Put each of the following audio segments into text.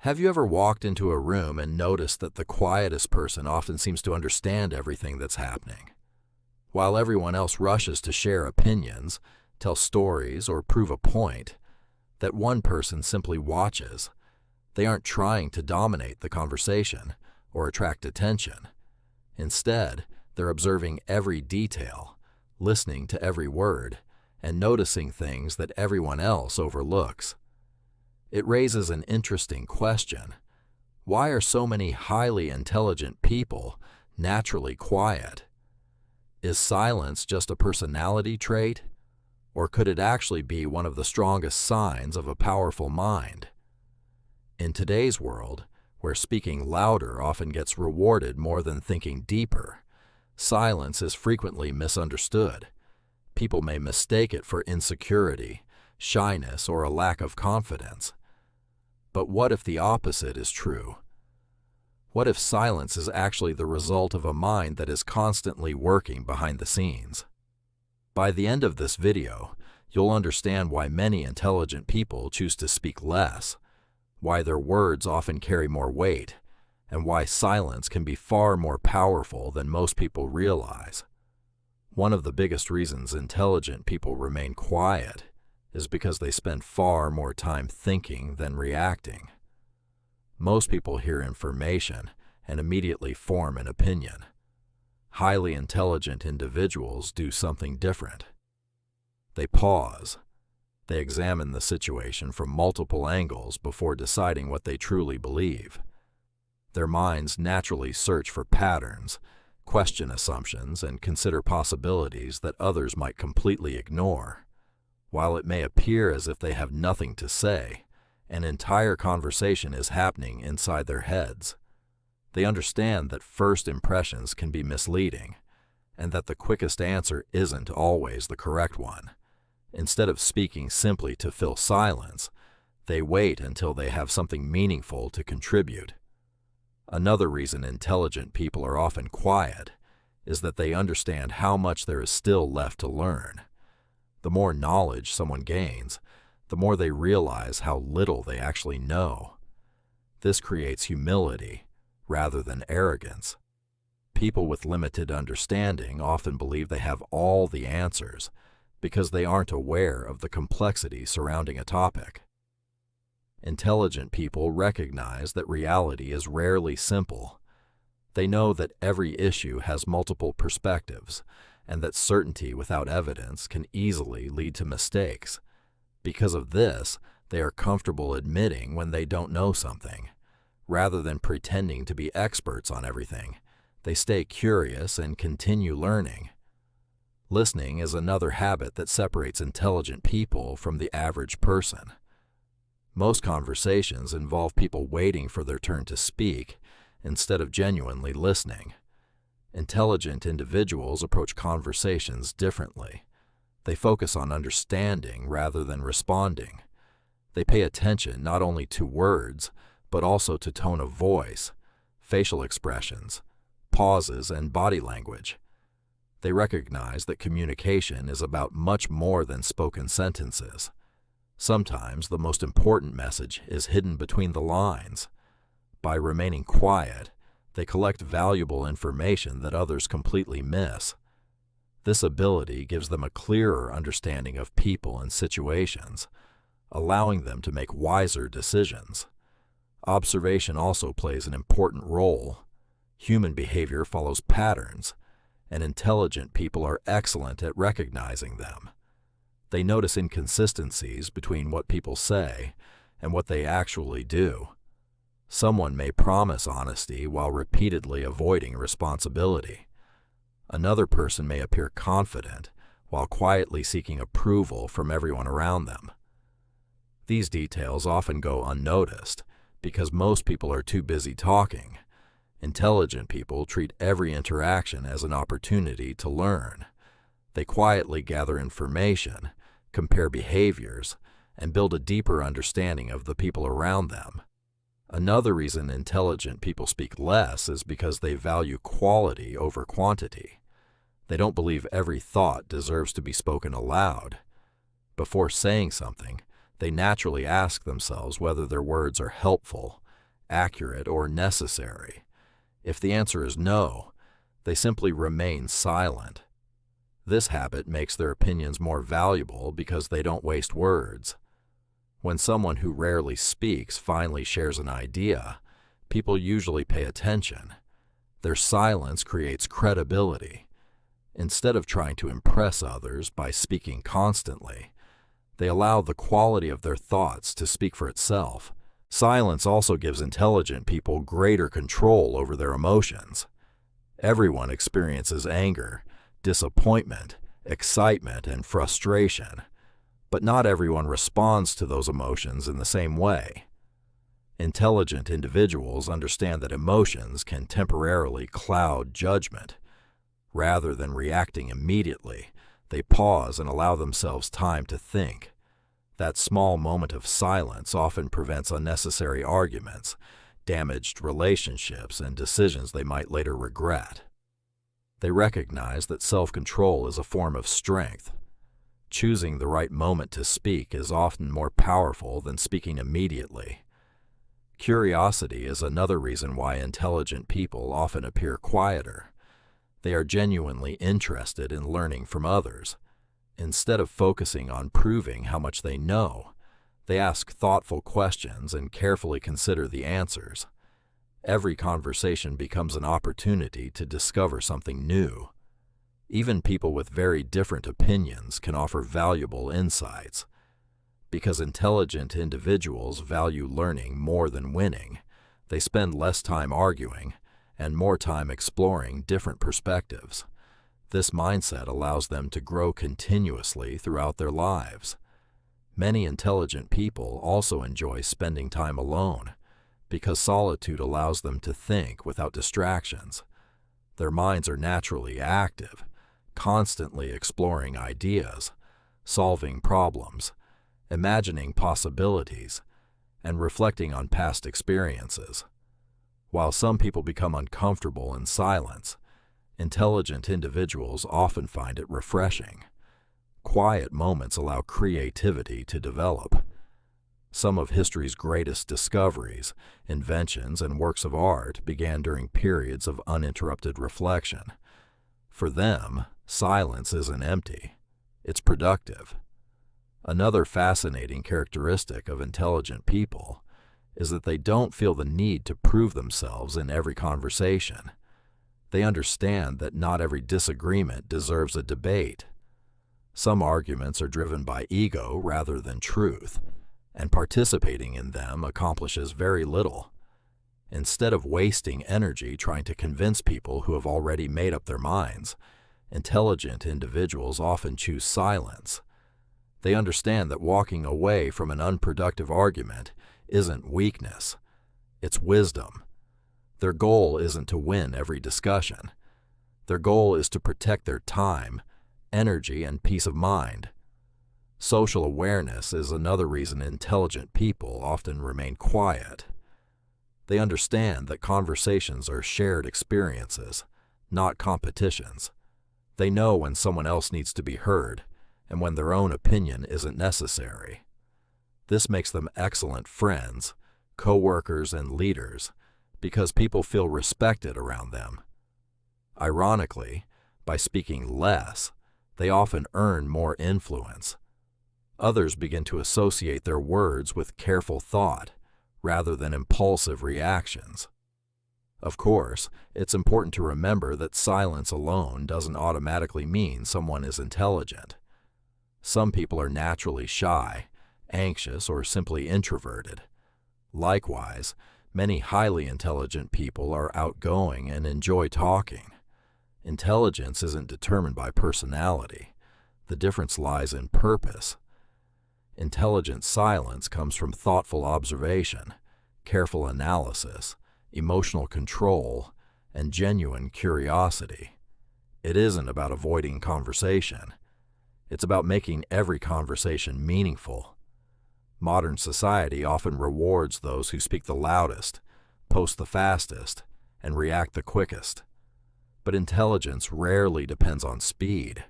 Have you ever walked into a room and noticed that the quietest person often seems to understand everything that's happening? While everyone else rushes to share opinions, tell stories, or prove a point, that one person simply watches. They aren't trying to dominate the conversation or attract attention. Instead, they're observing every detail, listening to every word, and noticing things that everyone else overlooks. It raises an interesting question. Why are so many highly intelligent people naturally quiet? Is silence just a personality trait? Or could it actually be one of the strongest signs of a powerful mind? In today's world, where speaking louder often gets rewarded more than thinking deeper, silence is frequently misunderstood. People may mistake it for insecurity, shyness, or a lack of confidence. But what if the opposite is true? What if silence is actually the result of a mind that is constantly working behind the scenes? By the end of this video, you'll understand why many intelligent people choose to speak less, why their words often carry more weight, and why silence can be far more powerful than most people realize. One of the biggest reasons intelligent people remain quiet is because they spend far more time thinking than reacting. Most people hear information and immediately form an opinion. Highly intelligent individuals do something different. They pause. They examine the situation from multiple angles before deciding what they truly believe. Their minds naturally search for patterns, question assumptions, and consider possibilities that others might completely ignore. While it may appear as if they have nothing to say, an entire conversation is happening inside their heads. They understand that first impressions can be misleading, and that the quickest answer isn't always the correct one. Instead of speaking simply to fill silence, they wait until they have something meaningful to contribute. Another reason intelligent people are often quiet is that they understand how much there is still left to learn. The more knowledge someone gains, the more they realize how little they actually know. This creates humility rather than arrogance. People with limited understanding often believe they have all the answers because they aren't aware of the complexity surrounding a topic. Intelligent people recognize that reality is rarely simple. They know that every issue has multiple perspectives, and that certainty without evidence can easily lead to mistakes. Because of this, they are comfortable admitting when they don't know something. Rather than pretending to be experts on everything, they stay curious and continue learning. Listening is another habit that separates intelligent people from the average person. Most conversations involve people waiting for their turn to speak instead of genuinely listening. Intelligent individuals approach conversations differently. They focus on understanding rather than responding. They pay attention not only to words, but also to tone of voice, facial expressions, pauses, and body language. They recognize that communication is about much more than spoken sentences. Sometimes the most important message is hidden between the lines. By remaining quiet, they collect valuable information that others completely miss. This ability gives them a clearer understanding of people and situations, allowing them to make wiser decisions. Observation also plays an important role. Human behavior follows patterns, and intelligent people are excellent at recognizing them. They notice inconsistencies between what people say and what they actually do. Someone may promise honesty while repeatedly avoiding responsibility. Another person may appear confident while quietly seeking approval from everyone around them. These details often go unnoticed because most people are too busy talking. Intelligent people treat every interaction as an opportunity to learn. They quietly gather information, compare behaviors, and build a deeper understanding of the people around them. Another reason intelligent people speak less is because they value quality over quantity. They don't believe every thought deserves to be spoken aloud. Before saying something, they naturally ask themselves whether their words are helpful, accurate, or necessary. If the answer is no, they simply remain silent. This habit makes their opinions more valuable because they don't waste words. When someone who rarely speaks finally shares an idea, people usually pay attention. Their silence creates credibility. Instead of trying to impress others by speaking constantly, they allow the quality of their thoughts to speak for itself. Silence also gives intelligent people greater control over their emotions. Everyone experiences anger, disappointment, excitement, and frustration, but not everyone responds to those emotions in the same way. Intelligent individuals understand that emotions can temporarily cloud judgment. Rather than reacting immediately, they pause and allow themselves time to think. That small moment of silence often prevents unnecessary arguments, damaged relationships, and decisions they might later regret. They recognize that self-control is a form of strength. Choosing the right moment to speak is often more powerful than speaking immediately. Curiosity is another reason why intelligent people often appear quieter. They are genuinely interested in learning from others. Instead of focusing on proving how much they know, they ask thoughtful questions and carefully consider the answers. Every conversation becomes an opportunity to discover something new. Even people with very different opinions can offer valuable insights. Because intelligent individuals value learning more than winning, they spend less time arguing and more time exploring different perspectives. This mindset allows them to grow continuously throughout their lives. Many intelligent people also enjoy spending time alone, because solitude allows them to think without distractions. Their minds are naturally active, constantly exploring ideas, solving problems, imagining possibilities, and reflecting on past experiences. While some people become uncomfortable in silence, intelligent individuals often find it refreshing. Quiet moments allow creativity to develop. Some of history's greatest discoveries, inventions, and works of art began during periods of uninterrupted reflection. For them, silence isn't empty. It's productive. Another fascinating characteristic of intelligent people is that they don't feel the need to prove themselves in every conversation. They understand that not every disagreement deserves a debate. Some arguments are driven by ego rather than truth, and participating in them accomplishes very little. Instead of wasting energy trying to convince people who have already made up their minds, intelligent individuals often choose silence. They understand that walking away from an unproductive argument isn't weakness, it's wisdom. Their goal isn't to win every discussion. Their goal is to protect their time, energy, and peace of mind. Social awareness is another reason intelligent people often remain quiet. They understand that conversations are shared experiences, not competitions. They know when someone else needs to be heard and when their own opinion isn't necessary. This makes them excellent friends, co-workers, and leaders because people feel respected around them. Ironically, by speaking less, they often earn more influence. Others begin to associate their words with careful thought rather than impulsive reactions. Of course, it's important to remember that silence alone doesn't automatically mean someone is intelligent. Some people are naturally shy, anxious, or simply introverted. Likewise, many highly intelligent people are outgoing and enjoy talking. Intelligence isn't determined by personality. The difference lies in purpose. Intelligent silence comes from thoughtful observation, careful analysis, emotional control, and genuine curiosity. It isn't about avoiding conversation. It's about making every conversation meaningful. Modern society often rewards those who speak the loudest, post the fastest, and react the quickest. But intelligence rarely depends on speed.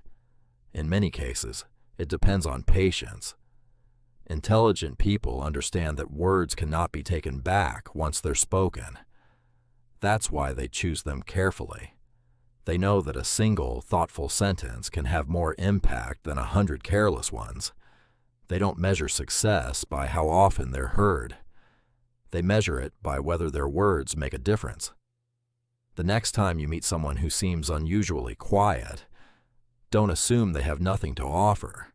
In many cases, it depends on patience. Intelligent people understand that words cannot be taken back once they're spoken. That's why they choose them carefully. They know that a single, thoughtful sentence can have more impact than 100 careless ones. They don't measure success by how often they're heard. They measure it by whether their words make a difference. The next time you meet someone who seems unusually quiet, don't assume they have nothing to offer.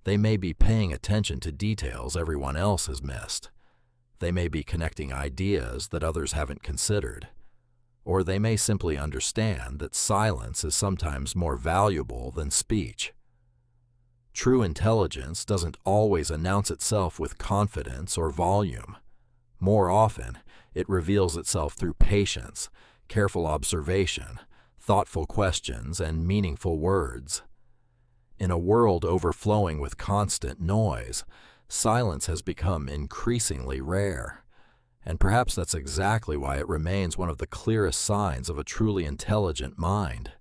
They may be paying attention to details everyone else has missed. They may be connecting ideas that others haven't considered. Or they may simply understand that silence is sometimes more valuable than speech. True intelligence doesn't always announce itself with confidence or volume. More often, it reveals itself through patience, careful observation, thoughtful questions, and meaningful words. In a world overflowing with constant noise, silence has become increasingly rare. And perhaps that's exactly why it remains one of the clearest signs of a truly intelligent mind.